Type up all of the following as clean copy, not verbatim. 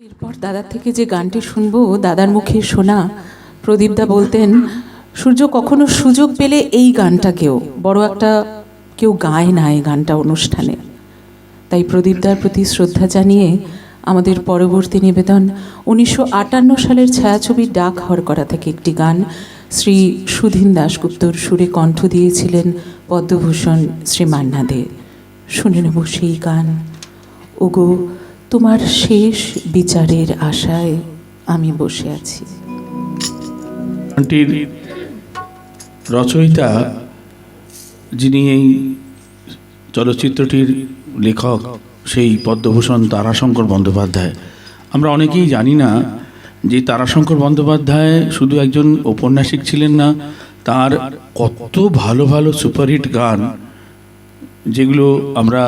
এরপর দাদার থেকে যে গানটি শুনবো, দাদার মুখে শোনা, প্রদীপদা বলতেন সূর্য কখনো সুযোগ পেলে এই গানটাকেও বড় একটা কেউ গায় না এই গানটা অনুষ্ঠানে। তাই প্রদীপদার প্রতি শ্রদ্ধা জানিয়ে আমাদের পরবর্তী নিবেদন 1958 সালের ছায়াছবির ডাক হরকরা থেকে একটি গান শ্রী সুধীন দাশগুপ্তর সুরে কণ্ঠ দিয়েছিলেন পদ্মভূষণ শ্রী মান্না দে। শুনে নেব সেই গান। ওগো তোমার শেষ বিচারের আশায় আমি বসে আছি। গানটির রচয়িতা যিনি এই চলচ্চিত্রটির লেখক সেই পদ্মভূষণ তারাশঙ্কর বন্দ্যোপাধ্যায়। আমরা অনেকেই জানি না যে তারাশঙ্কর বন্দ্যোপাধ্যায় শুধু একজন ঔপন্যাসিক ছিলেন না, তার কত ভালো ভালো সুপারহিট গান যেগুলো আমরা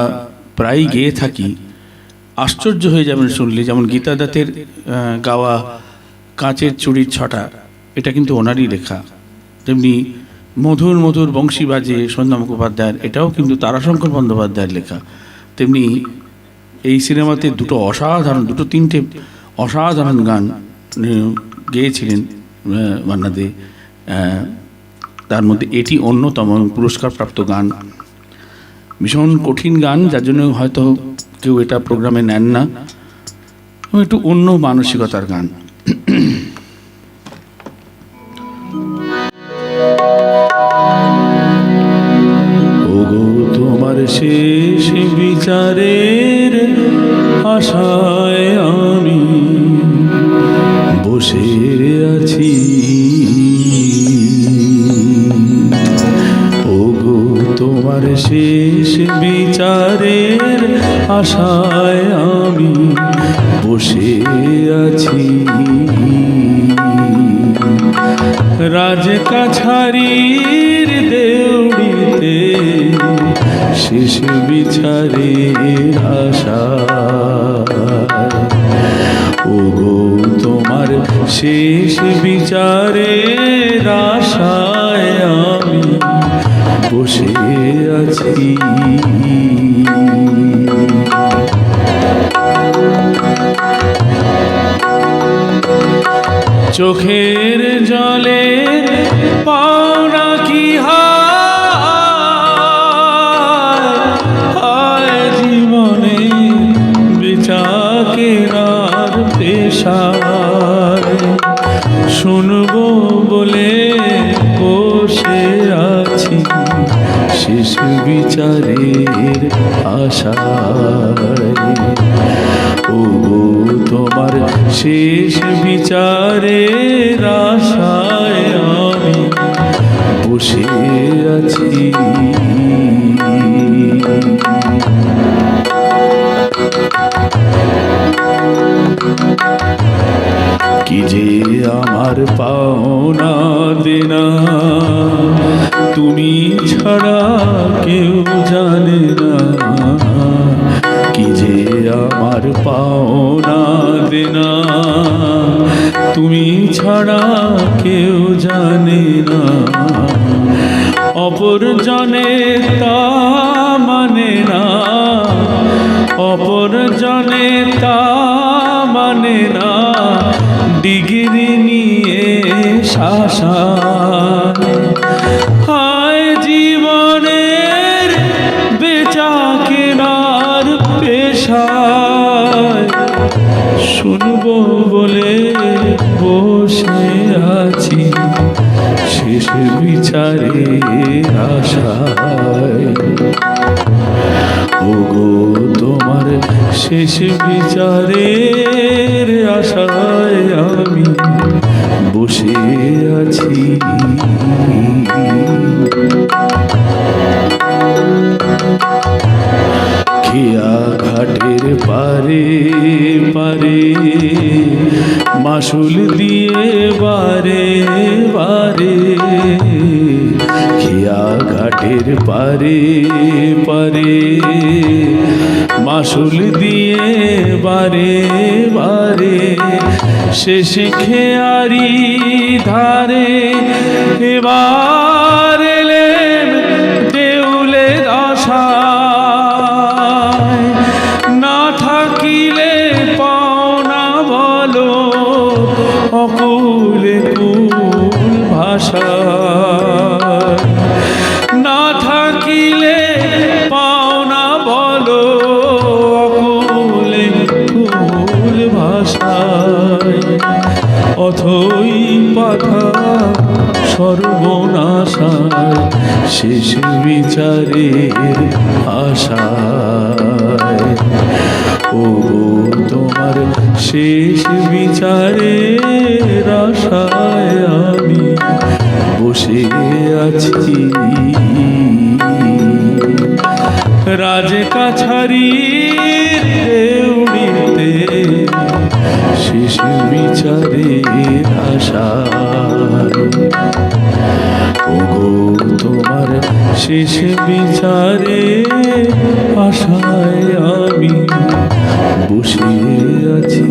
প্রায়ই গেয়ে থাকি। আশ্চর্য হয়ে যাবেন শুনলে, যেমন গীতা দত্তের গাওয়া কাঁচের চুড়ির ছটা, এটা কিন্তু ওনারই লেখা। তেমনি মধুর মধুর বংশী বাজে সন্ধ্যা মুখোপাধ্যায়ের, এটাও কিন্তু তারাশঙ্কর বন্দ্যোপাধ্যায়ের লেখা। তেমনি এই সিনেমাতে দুটো তিনটে অসাধারণ গান গেয়েছিলেন মান্না দে। তার মধ্যে এটি অন্যতম পুরস্কারপ্রাপ্ত গান। ভীষণ কঠিন গান, যার জন্য হয়তো কেউ এটা প্রোগ্রামে নেন না, একটু অন্য মানসিকতার গান। ওগো তোমার শেষ বিচারের আশায় আমি বসে আছি। ওগো তোমার শেষ বিচারের আশায় আমি বসে আছি। রাজ কাছারির দেউড়িতে শেষ বিচারের আশা। ওগো তোমার শেষ বিচারের আশায় আমি বসে আছি। চোখের জলে পাওনা কি হায় জীবনে বেচা কেনার পেশায় শুনবো বলে বসে আছি শেষ বিচারের আশায়। ওগো তোমার শেষ বিচারের আশায় আমি বসে আছি। কি যে আমার পাওনা দেনা তুমি ছাড়া কেউ জানে না। কি যে আমার পাওনা দেনা তুমি ছাড়া কেউ জানে না। অপর জনে তা মানে না, অপর জনে তা মানে না। ডিগ্রি নিয়ে শাসা হায় জীবনের বেচা কেনার পেশায় শুনবো বলে বসে আছি শেষ বিচারের আশায়। ওগো তোমার শেষ বিচারের আশায় আমি বসে আছি। খেয়া ঘাটের পারে পারে মাসুল দিয়ে বারে বারে। খেয়া ঘাটের পারে পারে মাসুল দিয়ে বারে বারে। শেষে খেয়ারি ধারে এবার এলেন দেউলের আশায়। না থাকিলে পাওনা অথই পাথা সর্বনাশায় শেষ বিচারের আশায়। ও তোমার শেষ বিচারের আশায় আমি বসে আছি। রাজ কাছারির দেউড়িতে শেষ বিচারের আশায়। ওগো তোমার শেষ বিচারের আশায় আমি বসে আছি।